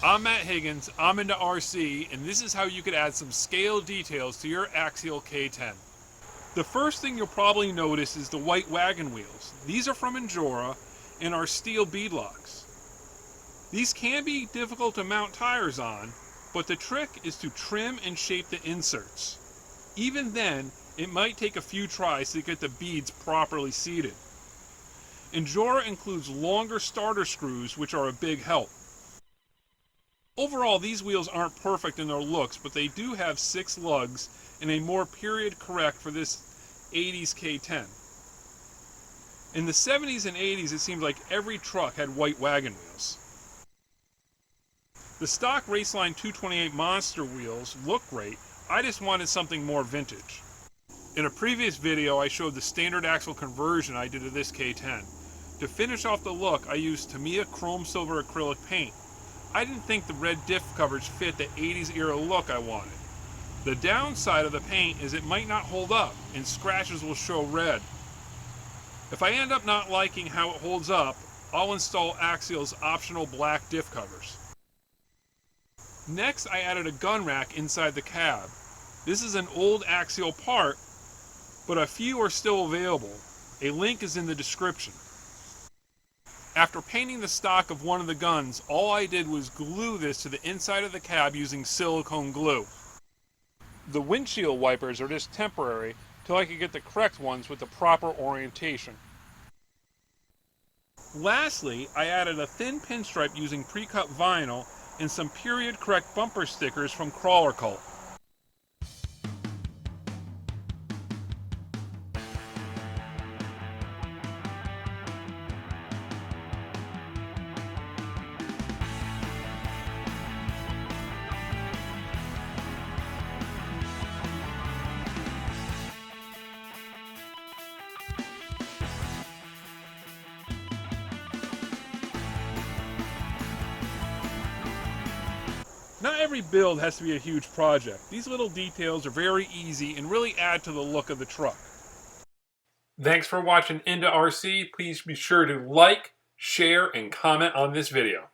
I'm Matt Higgins, I'm into RC, and this is how you could add some scale details to your Axial K10. The first thing you'll probably notice is the white wagon wheels. These are from Endura and are steel beadlocks. These can be difficult to mount tires on, but the trick is to trim and shape the inserts. Even then, it might take a few tries to get the beads properly seated. Endura includes longer starter screws, which are a big help. Overall, these wheels aren't perfect in their looks, but they do have 6 lugs and a more period correct for this 80s K10. In the 70s and 80s, it seemed like every truck had white wagon wheels. The stock Raceline 228 Monster wheels look great, I just wanted something more vintage. In a previous video, I showed the standard axle conversion I did to this K10. To finish off the look, I used Tamiya chrome silver acrylic paint. I didn't think the red diff coverage fit the 80s era look I wanted. The downside of the paint is it might not hold up and scratches will show red. If I end up not liking how it holds up, I'll install Axial's optional black diff covers. Next, I added a gun rack inside the cab. This is an old Axial part, but a few are still available. A link is in the description. After painting the stock of one of the guns, all I did was glue this to the inside of the cab using silicone glue. The windshield wipers are just temporary till I can get the correct ones with the proper orientation. Lastly, I added a thin pinstripe using pre-cut vinyl and some period correct bumper stickers from Crawler Cult. Not every build has to be a huge project. These little details are very easy and really add to the look of the truck. Thanks for watching Into RC. Please be sure to like, share, and comment on this video.